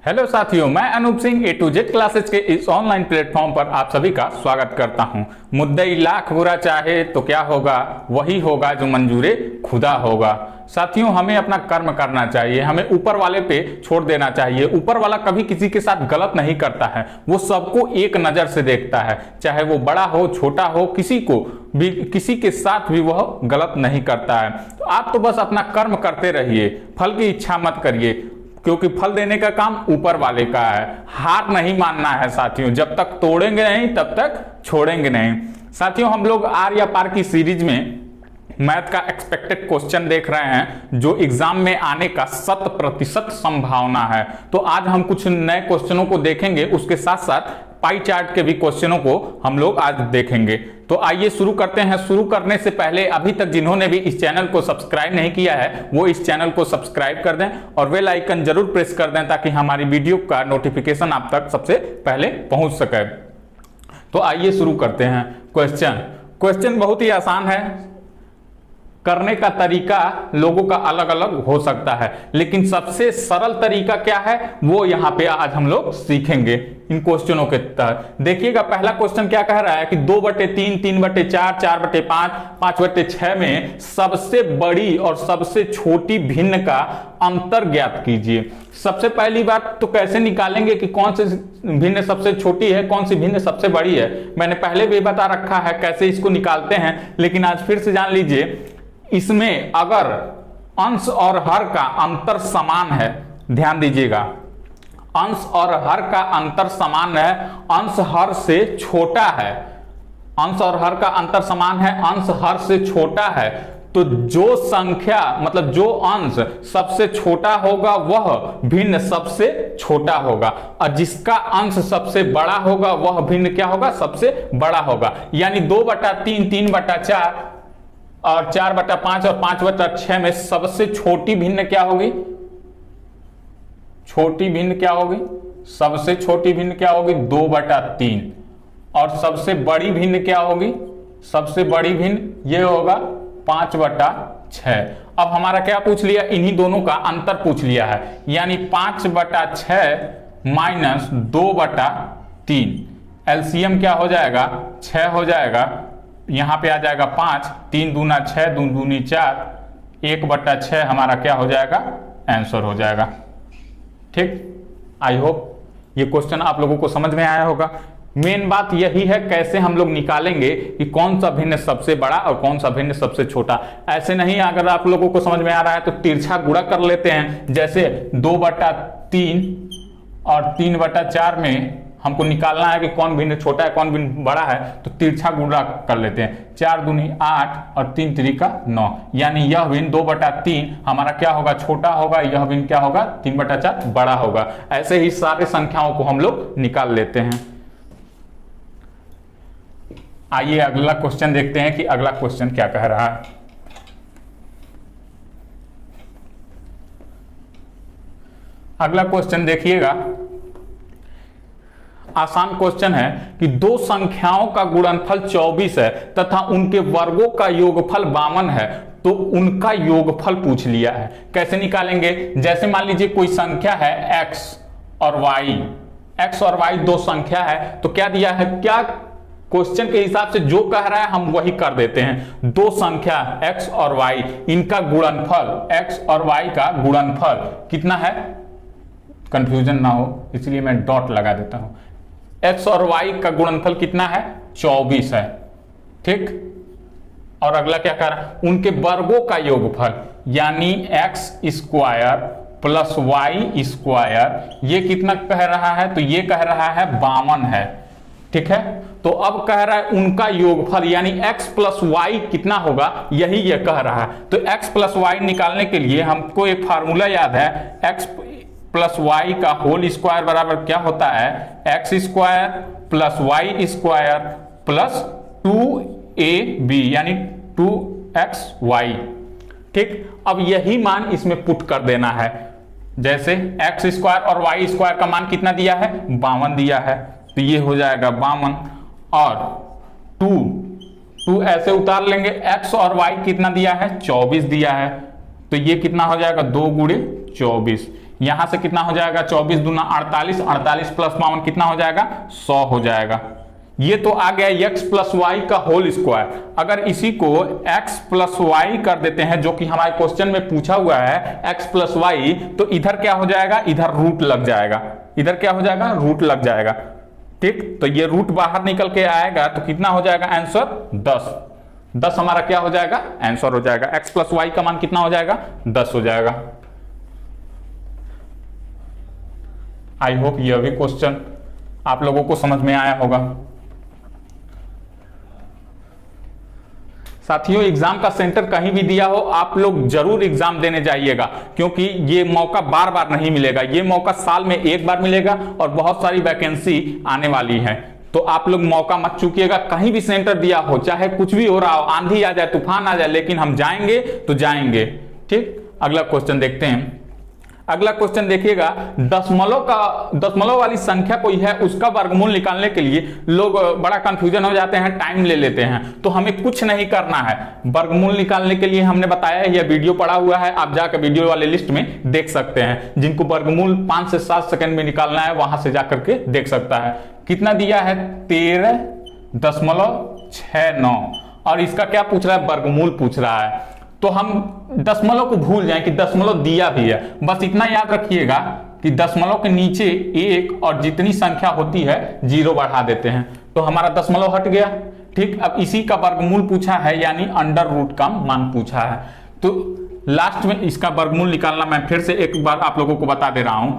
Hello साथियों, मैं Anoop Singh A to Z classes के इस ऑनलाइन प्लेटफॉर्म पर आप सभी का स्वागत करता हूं। मुद्दई लाख बुरा चाहे तो क्या होगा, वही होगा जो मंजूरे खुदा होगा। साथियों, हमें अपना कर्म करना चाहिए, हमें ऊपर वाले पे छोड़ देना चाहिए। ऊपर वाला कभी किसी के साथ गलत नहीं करता है, वो सबको एक नज़र से देखता है, चाहे वो बड़ा हो छोटा हो, किसी को भी किसी के साथ भी वह गलत नहीं करता है। तो आप तो बस अपना कर्म करते रहिए, फल की इच्छा मत करिए, क्योंकि फल देने का काम ऊपर वाले का है। हार नहीं मानना है साथियों, जब तक तोड़ेंगे नहीं तब तक छोड़ेंगे नहीं। साथियों, हम लोग आर या पार की सीरीज में मैथ का एक्सपेक्टेड क्वेश्चन देख रहे हैं, जो एग्जाम में आने का 100% संभावना है। तो आज हम कुछ नए क्वेश्चनों को देखेंगे, उसके साथ साथ पाई चार्ट के भी क्वेश्चनों को हम लोग आज देखेंगे। तो आइए शुरू करते हैं। शुरू करने से पहले अभी तक जिन्होंने भी इस चैनल को सब्सक्राइब नहीं किया है, वो इस चैनल को सब्सक्राइब कर दें और बेल आइकन जरूर प्रेस कर दें, ताकि हमारी वीडियो का नोटिफिकेशन आप तक सबसे पहले पहुंच सके। तो आइए शुरू करते हैं। क्वेश्चन बहुत ही आसान है, करने का तरीका लोगों का अलग अलग हो सकता है, लेकिन सबसे सरल तरीका क्या है वो यहाँ पे आज हम लोग सीखेंगे इन क्वेश्चनों के तहत। देखिएगा, पहला क्वेश्चन क्या कह रहा है कि 2/3, 3/4, 4/5, 5/6 में सबसे बड़ी और सबसे छोटी भिन्न का अंतर ज्ञात कीजिए। सबसे पहली बात तो कैसे निकालेंगे कि कौन सी भिन्न सबसे छोटी है, कौन सी भिन्न सबसे बड़ी है, मैंने पहले भी बता रखा है कैसे इसको निकालते हैं, लेकिन आज फिर से जान लीजिए। इसमें अगर अंश और हर का अंतर समान है, ध्यान दीजिएगा, अंश और हर का अंतर समान है, अंश हर से छोटा है, अंश और हर का अंतर समान है, अंश हर से छोटा है, तो जो संख्या मतलब जो अंश सबसे छोटा होगा वह भिन्न सबसे छोटा होगा, और जिसका अंश सबसे बड़ा होगा वह भिन्न क्या होगा, सबसे बड़ा होगा। यानी 2/3, 3/4 और 4/5 और 5/6 में सबसे छोटी भिन्न क्या होगी, छोटी भिन्न क्या होगी, सबसे छोटी भिन्न क्या होगी 2/3, और सबसे बड़ी भिन्न क्या होगी, सबसे बड़ी भिन्न ये होगा 5/6। अब हमारा क्या पूछ लिया, इन्हीं दोनों का अंतर पूछ लिया है, यानी 5/6 माइनस 2/3, एलसीएम क्या हो जाएगा 6 हो जाएगा, यहां पे आ जाएगा 5, 3 दूना 6, 2 दूनी 4, 1/6 हमारा क्या हो जाएगा, आंसर हो जाएगा। ठीक, आई होप ये क्वेश्चन आप लोगों को समझ में आया होगा। मेन बात यही है कैसे हम लोग निकालेंगे कि कौन सा भिन्न सबसे बड़ा और कौन सा भिन्न सबसे छोटा। ऐसे नहीं, अगर आप लोगों को समझ में आ रहा है तो तिरछा गुणा कर लेते हैं। जैसे 2/3 और 3/4 में हमको निकालना है कि कौन भिन्न छोटा है कौन भिन्न बड़ा है, तो तिरछा गुणा कर लेते हैं। 4 दूनी 8 और 3 त्रिका 9, यानी यह भिन्न 2/3 हमारा क्या होगा, छोटा होगा, यह भिन्न क्या होगा 3/4 बड़ा होगा। ऐसे ही सारे संख्याओं को हम लोग निकाल लेते हैं। आइए अगला क्वेश्चन देखते हैं कि अगला क्वेश्चन क्या कह रहा है। अगला क्वेश्चन देखिएगा, आसान क्वेश्चन है कि दो संख्याओं का गुणनफल 24 है तथा उनके वर्गों का योगफल 52 है, तो उनका योगफल पूछ लिया है। कैसे निकालेंगे, जैसे मान लीजिए कोई संख्या है x और y दो संख्या है, तो क्या दिया है, क्या क्वेश्चन के हिसाब से जो कह रहा है हम वही कर देते हैं। दो संख्या x और y, इनका गुणनफल, x और y का गुणनफल कितना है, कंफ्यूजन ना हो इसलिए मैं डॉट लगा देता हूं। x और y का गुणनफल कितना है, 24 है। ठीक, और अगला क्या कर रहा है, उनके वर्गों का योगफल, यानी x² प्लस y², ये कितना कह रहा है, तो ये कह रहा है 52 है। ठीक है, तो अब कह रहा है उनका योगफल, यानी x प्लस y कितना होगा, यही ये कह रहा है। तो x प्लस y निकालने के लिए हमको एक फार्मूला याद है, x प्लस वाई का होल स्क्वायर बराबर क्या होता है, x² plus y² plus 2ab, यानी 2xy। ठीक, अब यही मान इसमें पुट कर देना है। जैसे x² और y² का मान कितना दिया है, 52 दिया है, तो ये हो जाएगा 52, और 2 ऐसे उतार लेंगे, x और y कितना दिया है, 24 दिया है, तो ये कितना हो जाएगा 2 × 24, यहां से कितना हो जाएगा 24 दूना 48, 48 प्लस 52 कितना हो जाएगा 100 हो जाएगा। ये तो आ गया x प्लस वाई का होल स्क्वायर। अगर इसी को x प्लस वाई कर देते हैं जो कि हमारे क्वेश्चन में पूछा हुआ है x प्लस वाई, तो इधर क्या हो जाएगा, इधर रूट लग जाएगा, इधर क्या हो जाएगा रूट लग जाएगा। ठीक, तो ये रूट बाहर निकल के आएगा तो कितना हो जाएगा आंसर 10। 10 हमारा क्या हो जाएगा आंसर हो जाएगा। x प्लस वाई का मान कितना हो जाएगा 10 हो जाएगा। आई होप यह भी क्वेश्चन आप लोगों को समझ में आया होगा। साथियों, एग्जाम का सेंटर कहीं भी दिया हो आप लोग जरूर एग्जाम देने जाइएगा, क्योंकि ये मौका बार बार नहीं मिलेगा। ये मौका साल में एक बार मिलेगा और बहुत सारी वैकेंसी आने वाली है, तो आप लोग मौका मत चूकिएगा। कहीं भी सेंटर दिया हो, चाहे कुछ भी हो रहा हो, आंधी आ जाए तूफान आ जाए, लेकिन हम जाएंगे तो जाएंगे। ठीक, अगला क्वेश्चन देखते हैं। अगला क्वेश्चन देखिएगा, दशमलव वाली संख्या कोई है, उसका वर्गमूल निकालने के लिए लोग बड़ा कंफ्यूजन हो जाते हैं, टाइम ले लेते हैं। तो हमें कुछ नहीं करना है, वर्गमूल निकालने के लिए हमने बताया है, यह वीडियो पड़ा हुआ है, आप जाकर वीडियो वाले लिस्ट में देख सकते हैं। जिनको वर्गमूल 5 से 7 सेकंड में निकालना है वहां से जाकर के देख सकता है। कितना दिया है 13.69 और इसका क्या पूछ रहा है वर्गमूल पूछ रहा है। तो हम दशमलव को भूल जाएं कि दशमलव दिया भी है, बस इतना याद रखिएगा कि दशमलव के नीचे 1 और जितनी संख्या होती है 0 बढ़ा देते हैं, तो हमारा दशमलव हट गया। ठीक, अब इसी का वर्गमूल पूछा है, यानी अंडर रूट का मान पूछा है। तो लास्ट में इसका वर्गमूल निकालना मैं फिर से एक बार आप लोगों को बता दे रहा हूं।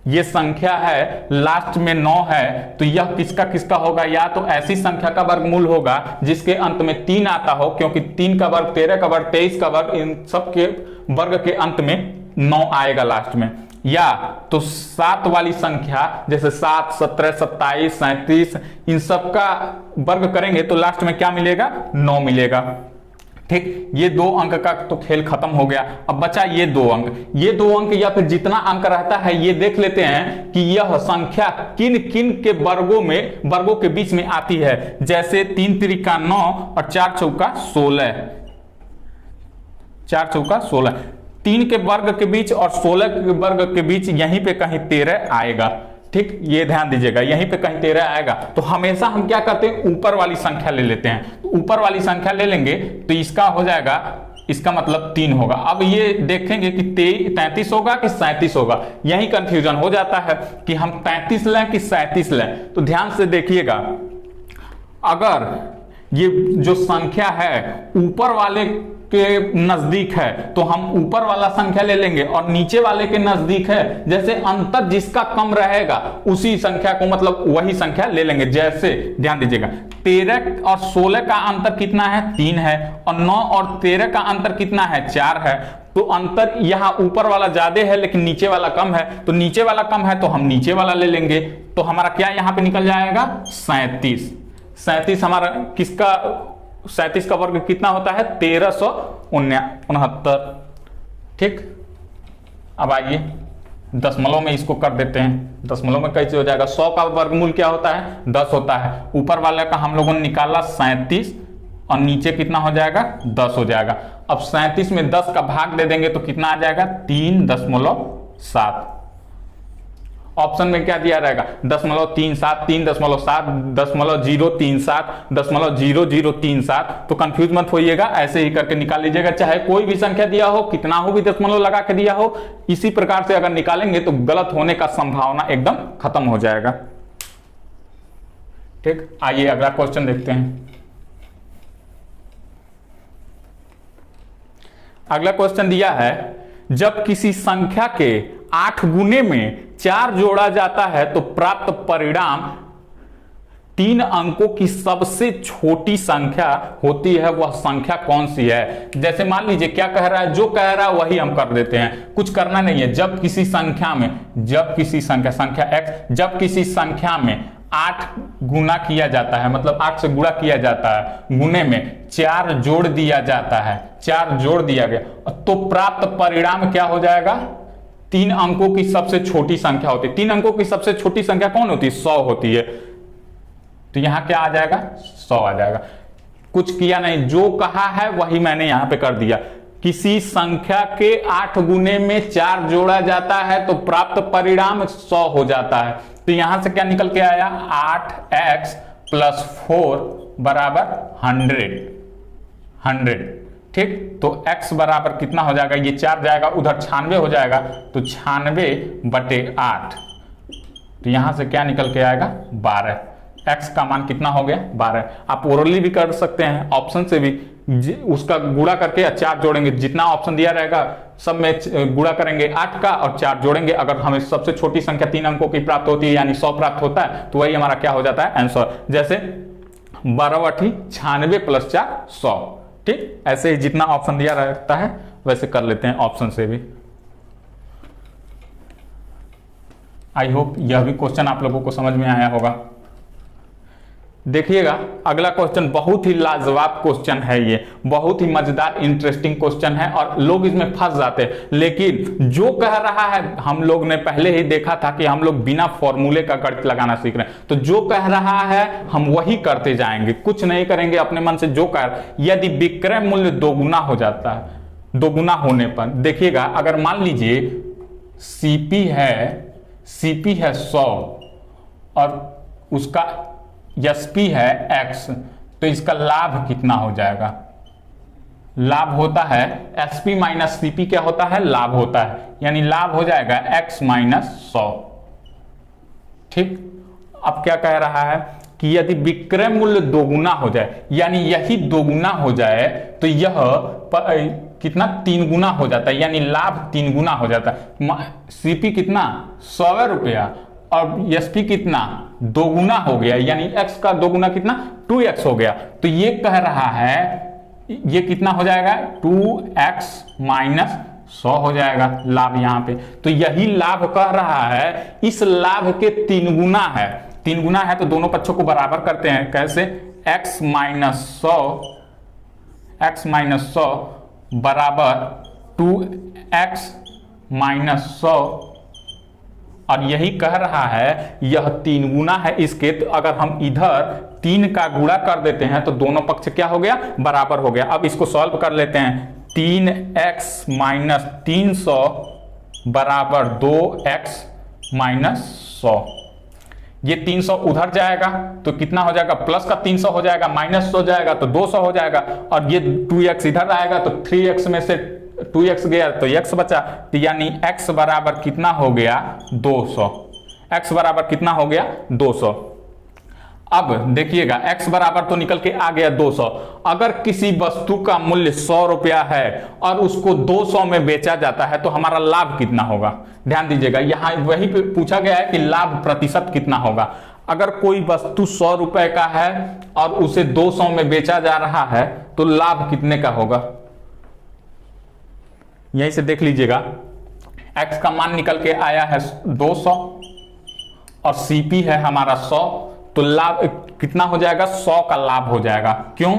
ये संख्या है, लास्ट में 9 है, तो यह किसका किसका होगा, या तो ऐसी संख्या का वर्गमूल होगा जिसके अंत में 3 आता हो, क्योंकि 3 का वर्ग 13 का वर्ग 23 का वर्ग, इन सब के वर्ग के अंत में 9 आएगा लास्ट में। या तो 7 वाली संख्या जैसे 7, 17, 27, 37 इन सब का वर्ग करेंगे तो लास्ट में क्या मिलेगा 9 मिलेगा। ठीक, ये 2 अंक का तो खेल खत्म हो गया। अब बचा ये 2 अंक, ये 2 अंक या फिर जितना अंक रहता है ये देख लेते हैं कि यह संख्या किन किन के वर्गों के बीच में आती है। जैसे 3 त्रिका 9 और 4 चौका 16, 4 चौका 16, 3 के वर्ग के बीच और 16 के वर्ग के बीच यहीं पे कहीं 13 आएगा। ठीक, ये ध्यान दीजिएगा, यहीं पे कहीं 13 आएगा। तो हमेशा हम क्या करते हैं ऊपर वाली संख्या ले लेते हैं, तो ऊपर वाली संख्या ले लेंगे तो इसका हो जाएगा, इसका मतलब 3 होगा। अब ये देखेंगे कि 33 होगा कि 37 होगा, यही कंफ्यूजन हो जाता है कि हम 33 लें कि 37 लें। तो ध्यान से देखिएगा, अगर ये जो संख्या है ऊपर वाले के नजदीक है तो हम ऊपर वाला संख्या ले लेंगे, और नीचे वाले के नजदीक है, जैसे अंतर जिसका कम रहेगा उसी संख्या को मतलब वही संख्या ले लेंगे। जैसे ध्यान दीजिएगा 13 और 16 का अंतर कितना है 3 है, और 9 और 13 का अंतर कितना है 4 है। तो अंतर यहाँ ऊपर वाला ज्यादा है लेकिन नीचे वाला कम है, तो नीचे वाला कम है तो हम नीचे वाला ले लेंगे। तो हमारा क्या यहाँ पे निकल जाएगा 37। 37 हमारा किसका, 37 का वर्ग कितना होता है 1369। ठीक, अब आइए दशमलव में इसको कर देते हैं। दशमलव में कैसे हो जाएगा, 100 का वर्गमूल क्या होता है 10 होता है। ऊपर वाले का हम लोगों ने निकाला 37 और नीचे कितना हो जाएगा 10 हो जाएगा। अब 37 में 10 का भाग दे देंगे तो कितना आ जाएगा 3.7। ऑप्शन में क्या दिया रहेगा 0.37, 3.7, 0.037, 0.0037। तो कंफ्यूज मत होइएगा, ऐसे ही करके निकाल लीजिएगा। चाहे कोई भी संख्या दिया हो, कितना हो भी दशमलव लगा के दिया हो, इसी प्रकार से अगर निकालेंगे तो गलत होने का संभावना एकदम खत्म हो जाएगा। ठीक, आइए अगला क्वेश्चन देखते हैं। अगला क्वेश्चन दिया है, जब किसी संख्या के 8 गुने में 4 जोड़ा जाता है तो प्राप्त परिणाम 3 अंकों की सबसे छोटी संख्या होती है, वह संख्या कौन सी है। जैसे मान लीजिए क्या कह रहा है, जो कह रहा है वही हम कर देते हैं, कुछ करना नहीं है। जब किसी संख्या में, जब किसी संख्या x, जब किसी संख्या में 8 गुना किया जाता है, मतलब 8 से गुणा किया जाता है, गुने में 4 जोड़ दिया जाता है, 4 जोड़ दिया गया, तो प्राप्त परिणाम क्या हो जाएगा 3 अंकों की सबसे छोटी संख्या होती है। 3 अंकों की सबसे छोटी संख्या कौन होती है 100 होती है। तो यहां क्या आ जाएगा 100 आ जाएगा। कुछ किया नहीं, जो कहा है वही मैंने यहां पे कर दिया। किसी संख्या के 8 गुने में 4 जोड़ा जाता है तो प्राप्त परिणाम 100 हो जाता है। तो यहां से क्या निकल के आया, 8x + 4 = 100। ठीक, तो x बराबर कितना हो जाएगा, ये 4 जाएगा उधर 96 हो जाएगा, तो 96/8। तो यहां से क्या निकल के आएगा, 12। x का मान कितना हो गया, 12। आप ओरली भी कर सकते हैं, ऑप्शन से भी उसका गुणा करके 4 जोड़ेंगे, जितना ऑप्शन दिया रहेगा सब में गुणा करेंगे 8 का और 4 जोड़ेंगे। अगर हमें सबसे छोटी संख्या 3 अंकों की प्राप्त होती है यानी 100 प्राप्त होता है, तो वही हमारा क्या हो जाता है, आंसर। जैसे 12 × 96 + 4 100। ठीक, ऐसे ही जितना ऑप्शन दिया रहता है वैसे कर लेते हैं ऑप्शन से भी। आई होप यह भी क्वेश्चन आप लोगों को समझ में आया होगा। देखिएगा अगला क्वेश्चन बहुत ही लाजवाब क्वेश्चन है, ये बहुत ही मजेदार इंटरेस्टिंग क्वेश्चन है और लोग इसमें फंस जाते हैं। लेकिन जो कह रहा है, हम लोग ने पहले ही देखा था कि हम लोग बिना फॉर्मूले का गणित लगाना सीख रहे हैं, तो जो कह रहा है हम वही करते जाएंगे, कुछ नहीं करेंगे अपने मन से। जो कह, यदि विक्रय मूल्य दोगुना हो जाता है, दोगुना होने पर देखिएगा, अगर मान लीजिए सीपी है 100 और उसका एसपी है x, तो इसका लाभ कितना हो जाएगा, लाभ होता है एसपी - सीपी, क्या होता है, लाभ होता है, यानी लाभ हो जाएगा x - 100। ठीक, अब क्या कह रहा है कि यदि विक्रय मूल्य दोगुना हो जाए, यानी यही दोगुना हो जाए, तो यह कितना, 3 गुना हो जाता है, यानी लाभ 3 गुना हो जाता है। सीपी कितना, 100 रुपया, और एसपी कितना, 2 गुना हो गया, यानी x का 2 गुना कितना, 2x हो गया। तो ये कह रहा है ये कितना हो जाएगा, 2x - 100 हो जाएगा लाभ यहाँ पे। तो यही लाभ कह रहा है, इस लाभ के 3 गुना है, 3 गुना है, तो दोनों पक्षों को बराबर करते हैं। कैसे, x - 100 बराबर 2x - 100, और यही कह रहा है यह 3 गुना है इसके। तो अगर हम इधर 3 का गुणा कर देते हैं तो दोनों पक्ष क्या हो गया, बराबर हो गया। अब इसको सॉल्व कर लेते हैं, 3x - 300 बराबर 2x - 100। ये 300 उधर जाएगा तो कितना हो जाएगा, प्लस का 300 हो जाएगा, -100 जाएगा तो 200 हो जाएगा, और ये 2x इधर आएगा तो 3x में से 2x गया तो x बचा, तो यानी x बराबर कितना हो गया, 200। x बराबर कितना हो गया, 200। अब देखिएगा x बराबर तो निकल के आ गया 200। अगर किसी वस्तु का मूल्य 100 रुपया है और उसको 200 में बेचा जाता है तो हमारा लाभ कितना होगा। ध्यान दीजिएगा, यहाँ वही पे पूछा गया है कि लाभ प्रतिशत कितना होगा। अगर कोई वस्तु 100 रुपए का है और उसे 200 में बेचा जा रहा है तो लाभ कितने का होगा, यहीं से देख लीजिएगा। x का मान निकल के आया है 200 और सीपी है हमारा 100, तो लाभ कितना हो जाएगा, 100 का लाभ हो जाएगा। क्यों,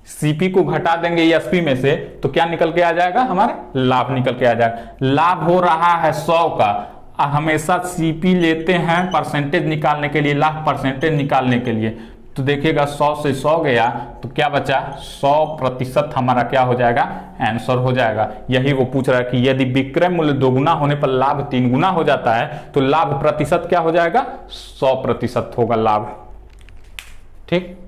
सीपी को घटा देंगे एसपी में से तो क्या निकल के आ जाएगा, हमारा लाभ निकल के आ जाएगा। लाभ हो रहा है 100 का, हमेशा सीपी लेते हैं परसेंटेज निकालने के लिए, लाभ परसेंटेज निकालने के लिए। तो देखिएगा 100 से 100 गया तो क्या बचा, 100% हमारा क्या हो जाएगा, आंसर हो जाएगा। यही वो पूछ रहा है कि यदि विक्रय मूल्य 2 गुना होने पर लाभ 3 गुना हो जाता है तो लाभ प्रतिशत क्या हो जाएगा, 100% होगा लाभ। ठीक,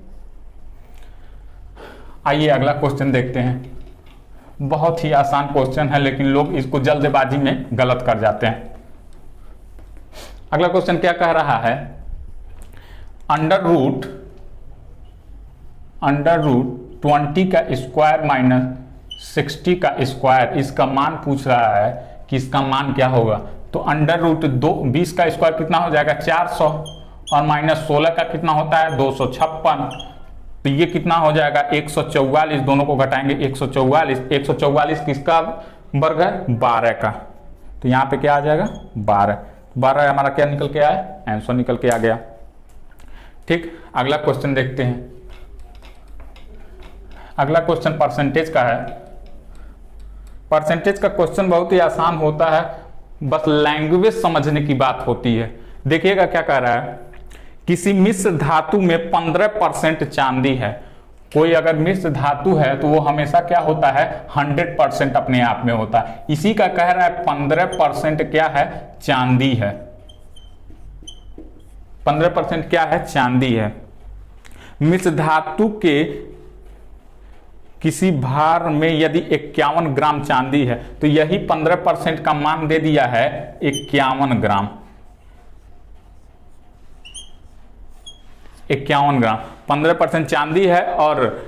आइए अगला क्वेश्चन देखते हैं। बहुत ही आसान क्वेश्चन है लेकिन लोग इसको जल्दबाजी में गलत कर जाते हैं। अगला क्वेश्चन क्या कह रहा है, अंडर रूट 20 का स्क्वायर - 60 का स्क्वायर, इसका मान पूछ रहा है कि इसका मान क्या होगा। तो अंडर रूट 20 का स्क्वायर कितना हो जाएगा, 400, और -16 का कितना होता है, 256, तो ये कितना हो जाएगा, 144। दोनों को घटाएंगे 144 किसका वर्ग है, 12 का। तो यहाँ पे क्या आ जाएगा, 12 हमारा क्या निकल के आया, आंसर निकल के आ गया। ठीक, अगला क्वेश्चन देखते हैं। अगला क्वेश्चन परसेंटेज का है। परसेंटेज का क्वेश्चन बहुत ही आसान होता है, बस लैंग्वेज समझने की बात होती है। देखिएगा क्या कह रहा है, किसी मिश्र धातु में 15% चांदी है, कोई अगर मिश्र धातु है तो वो हमेशा क्या होता है 100% अपने आप में होता है। इसी का कह रहा है 15% क्या है, चांदी है। 15% क्या है, चांदी है। मिश्र धातु के किसी भार में यदि 51 ग्राम चांदी है तो यही 15% का मान दे दिया है 51 ग्राम। 51 ग्राम 15% चांदी है और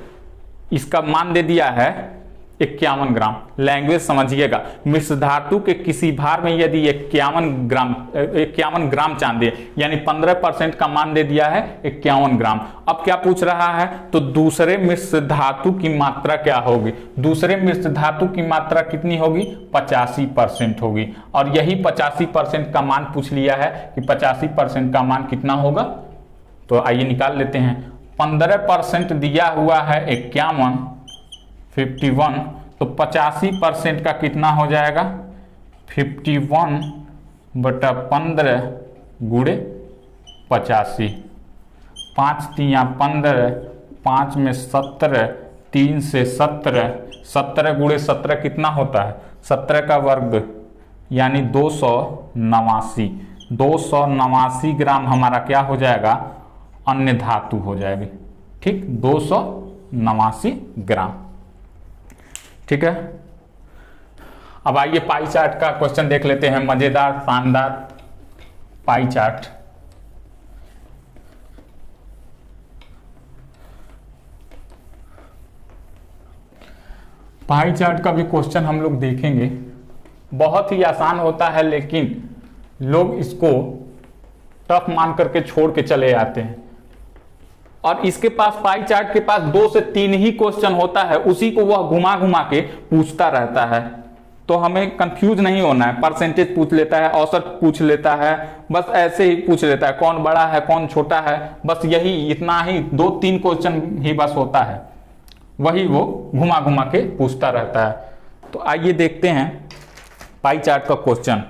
इसका मान दे दिया है 51 ग्राम। लैंग्वेज समझिएगा, मिश्र धातु के किसी भार में यदि 51 ग्राम चांदी है यानी 15% का मान दे दिया है 51 ग्राम। अब क्या पूछ रहा है, तो दूसरे मिश्र धातु की मात्रा क्या होगी। दूसरे मिश्र धातु की मात्रा कितनी होगी, 85% होगी। और यही 85% का मान पूछ लिया है कि 85% का मान कितना होगा। तो आइए निकाल लेते हैं। 15% दिया हुआ है 51, तो 85% का कितना हो जाएगा, 51/15 गुणे 85। 5 तिया 15, 5 में 17, 3 से 17, 17 गुणे 17 कितना होता है, 17 का वर्ग यानी 289। 289 ग्राम हमारा क्या हो जाएगा, अन्य धातु हो जाएगी। ठीक, 289 ग्राम। ठीक है, अब आइए पाई चार्ट का क्वेश्चन देख लेते हैं। मजेदार शानदार पाई चार्ट। पाई चार्ट का भी क्वेश्चन हम लोग देखेंगे। बहुत ही आसान होता है लेकिन लोग इसको टफ मान करके छोड़ के चले आते हैं। और इसके पास पाई चार्ट के पास 2 से 3 ही क्वेश्चन होता है, उसी को वह घुमा घुमा के पूछता रहता है। तो हमें कंफ्यूज नहीं होना है। परसेंटेज पूछ लेता है, औसत पूछ लेता है, बस ऐसे ही पूछ लेता है, कौन बड़ा है कौन छोटा है, बस यही इतना ही 2-3 क्वेश्चन ही बस होता है, वही वो घुमा घुमा के पूछता रहता है। तो आइए देखते हैं पाई चार्ट का क्वेश्चन।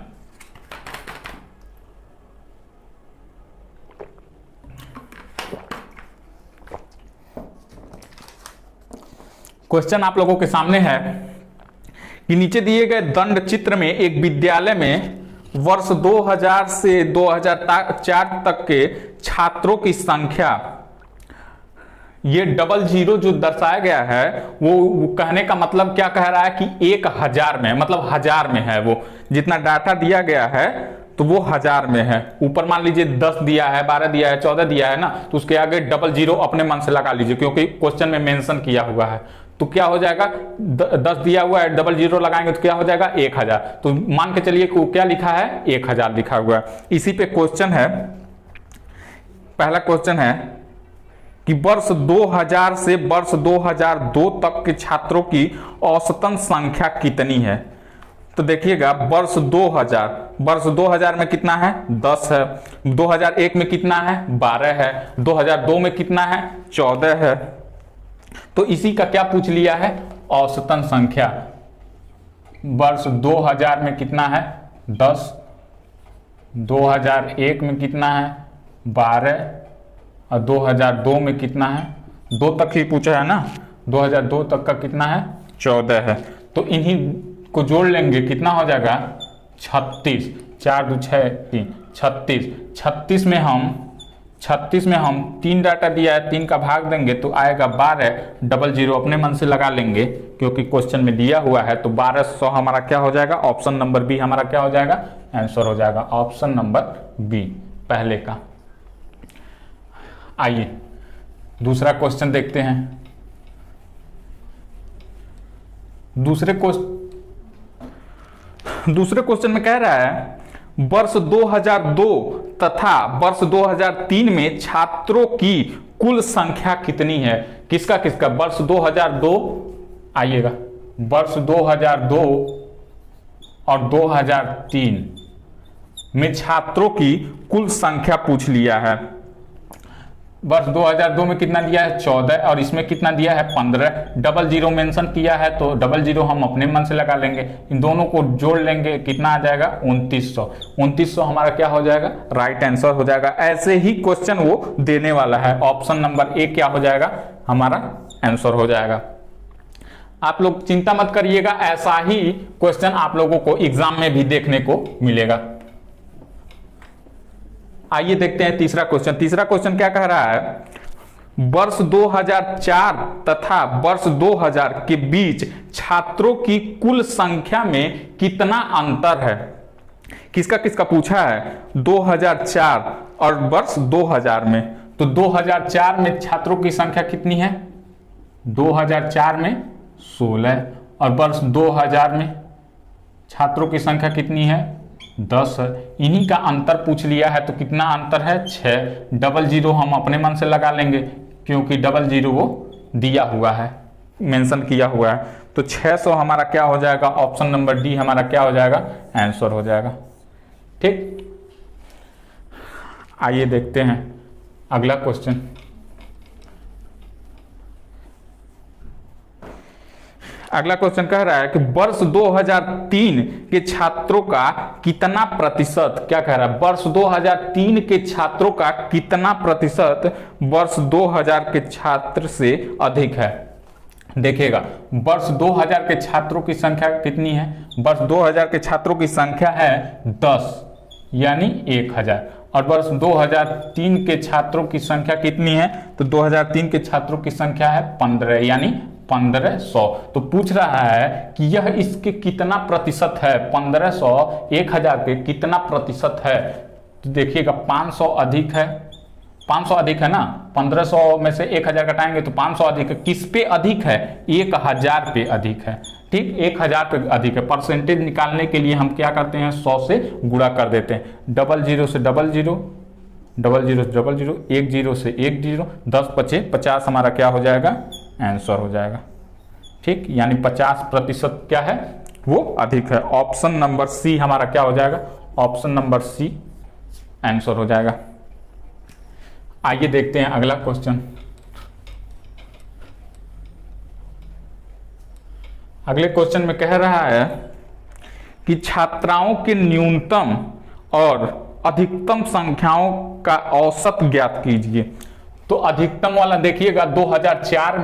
क्वेश्चन आप लोगों के सामने है कि नीचे दिए गए दंड चित्र में एक विद्यालय में वर्ष 2000 से 2004 तक के छात्रों की संख्या, ये 00 जो दर्शाया गया है वो कहने का मतलब क्या कह रहा है कि 1000 में, मतलब 1000 में है। वो जितना डाटा दिया गया है तो वो 1000 में है। ऊपर मान लीजिए 10 दिया है, 12 दिया है, 14 दिया है ना, तो उसके आगे 00 अपने मन से लगा लीजिए क्योंकि क्वेश्चन में मेंशन किया हुआ है। तो क्या हो जाएगा, 10 दिया हुआ है, 00 लगाएंगे तो क्या हो जाएगा 1000। तो मान के चलिए कि क्या लिखा है, 1000 लिखा हुआ है। इसी पे क्वेश्चन है, पहला क्वेश्चन है कि वर्ष 2000 से वर्ष 2002 तक के छात्रों की औसतन संख्या कितनी है। तो देखिएगा वर्ष 2000 में कितना है, 10 है। 2001 में कितना है, 12 है। 2002 में कितना है, 14 है। तो इसी का क्या पूछ लिया है, औसतन संख्या। वर्ष 2000 में कितना है, 10। 2001 में कितना है, 12। और 2002 में कितना है, 2 तक ही पूछा है ना, 2002 तक का कितना है, 14 है। तो इन्हीं को जोड़ लेंगे, कितना हो जाएगा 36। 4 2 6 3 36। 36 में हम 3 डाटा दिया है, 3 का भाग देंगे तो आएगा 12। 00 अपने मन से लगा लेंगे क्योंकि क्वेश्चन में दिया हुआ है। तो 1200 हमारा क्या हो जाएगा, ऑप्शन नंबर बी हमारा क्या हो जाएगा, आंसर हो जाएगा ऑप्शन नंबर बी पहले का। आइए दूसरा क्वेश्चन देखते हैं। दूसरे क्वेश्चन में कह रहा है वर्ष 2002 तथा वर्ष 2003 में छात्रों की कुल संख्या कितनी है। किसका किसका, वर्ष 2002, आइएगा वर्ष 2002 और 2003 में छात्रों की कुल संख्या पूछ लिया है। वर्ष 2002 में कितना दिया है, 14, और इसमें कितना दिया है, 15। 00 मेंशन किया है तो 00 हम अपने मन से लगा लेंगे, इन दोनों को जोड़ लेंगे, कितना आ जाएगा 2900। 2900 हमारा क्या हो जाएगा, राइट आंसर हो जाएगा। ऐसे ही क्वेश्चन वो देने वाला है। ऑप्शन नंबर ए क्या हो जाएगा हमारा आंसर हो जाएगा। आप लोग चिंता मत करिएगा, ऐसा ही क्वेश्चन आप लोगों को एग्जाम में भी देखने को मिलेगा। आइए देखते हैं तीसरा क्वेश्चन। तीसरा क्वेश्चन क्या कह रहा है, वर्ष 2004 तथा वर्ष 2000 के बीच छात्रों की कुल संख्या में कितना अंतर है। किसका किसका पूछा है, 2004 और वर्ष 2000 में। तो 2004 में छात्रों की संख्या कितनी है, 2004 में 16 और वर्ष 2000 में छात्रों की संख्या कितनी है, 10 है। इन्हीं का अंतर पूछ लिया है, तो कितना अंतर है, 6। डबल जीरो हम अपने मन से लगा लेंगे क्योंकि डबल जीरो वो दिया हुआ है, मेंशन किया हुआ है। तो 600 हमारा क्या हो जाएगा, ऑप्शन नंबर डी हमारा क्या हो जाएगा, आंसर हो जाएगा। ठीक, आइए देखते हैं अगला क्वेश्चन। अगला क्वेश्चन कह रहा है कि वर्ष 2003 के छात्रों का कितना प्रतिशत, क्या कह रहा है, वर्ष 2003 के छात्रों का कितना प्रतिशत वर्ष 2000 के छात्र से अधिक है। देखिएगा, वर्ष 2000 के छात्रों की संख्या कितनी है, वर्ष 2000 के छात्रों की संख्या है 10 यानी 1000, और वर्ष 2003 के छात्रों की संख्या कितनी है, तो 2003 के छात्रों की संख्या है 15 यानी 1500। तो पूछ रहा है कि यह इसके कितना प्रतिशत है, 1500 1000 के कितना प्रतिशत है। तो देखिएगा 500 अधिक है, 500 अधिक है ना, 1500 में से 1000 घटाएंगे तो 500 अधिक है। किस पे अधिक है, 1000 पे अधिक है। ठीक, 1000 पे अधिक है। परसेंटेज निकालने के लिए हम क्या करते हैं, 100 से गुणा कर देते हैं। डबल जीरो से डबल जीरो, डबल जीरो से डबल जीरो, 1 0 से 1 0, 10 पचे 50 हमारा क्या हो जाएगा, आंसर हो जाएगा। ठीक, यानी 50% क्या है, वो अधिक है। ऑप्शन नंबर सी हमारा क्या हो जाएगा, ऑप्शन नंबर सी आंसर हो जाएगा। आइए देखते हैं अगला क्वेश्चन। अगले क्वेश्चन में कह रहा है कि छात्राओं के न्यूनतम और अधिकतम संख्याओं का औसत ज्ञात कीजिए। तो अधिकतम वाला देखिएगा 2004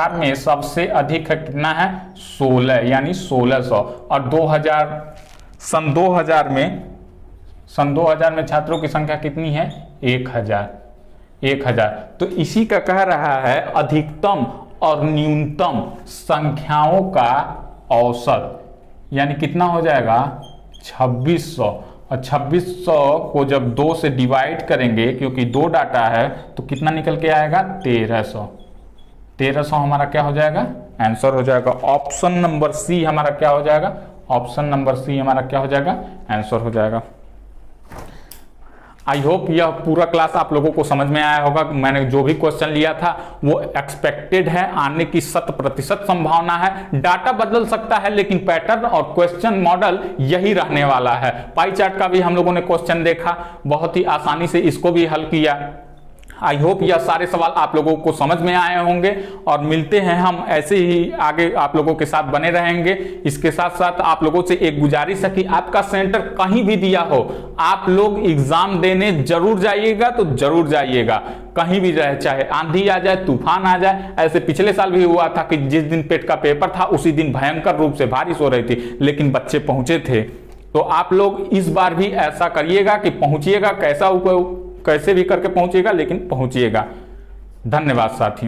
में सबसे अधिक है कितना है, 16 यानी 1600, और सन 2000 में छात्रों की संख्या कितनी है, 1000। तो इसी का कह रहा है अधिकतम और न्यूनतम संख्याओं का औसत, यानी कितना हो जाएगा 2600, और 2600 को जब 2 से डिवाइड करेंगे, क्योंकि 2 डाटा है, तो कितना निकल के आएगा, 1300 हमारा क्या हो जाएगा, आंसर हो जाएगा। ऑप्शन नंबर सी हमारा क्या हो जाएगा, ऑप्शन नंबर सी हमारा क्या हो जाएगा, आंसर हो जाएगा। आई होप यह पूरा क्लास आप लोगों को समझ में आया होगा। मैंने जो भी क्वेश्चन लिया था वो एक्सपेक्टेड है, आने की 100% संभावना है। डाटा बदल सकता है लेकिन पैटर्न और क्वेश्चन मॉडल यही रहने वाला है। पाई चार्ट का भी हम लोगों ने क्वेश्चन देखा, बहुत ही आसानी से इसको भी हल किया। आई होप यह सारे सवाल आप लोगों को समझ में आए होंगे, और मिलते हैं हम ऐसे ही आगे आप लोगों के साथ बने रहेंगे। इसके साथ साथ आप लोगों से एक गुजारिश है कि आपका सेंटर कहीं भी दिया हो, आप लोग एग्जाम देने जरूर जाइएगा, तो जरूर जाइएगा, कहीं भी रहे, चाहे आंधी आ जाए, तूफान आ जाए। ऐसे पिछले साल भी हुआ था कि जिस दिन पेट का पेपर था उसी दिन भयंकर रूप से बारिश हो रही थी, लेकिन बच्चे पहुंचे थे। तो आप लोग इस बार भी ऐसा करिएगा कि पहुंचिएगा, कैसे भी करके पहुंचिएगा, लेकिन पहुंचिएगा। धन्यवाद साथियों।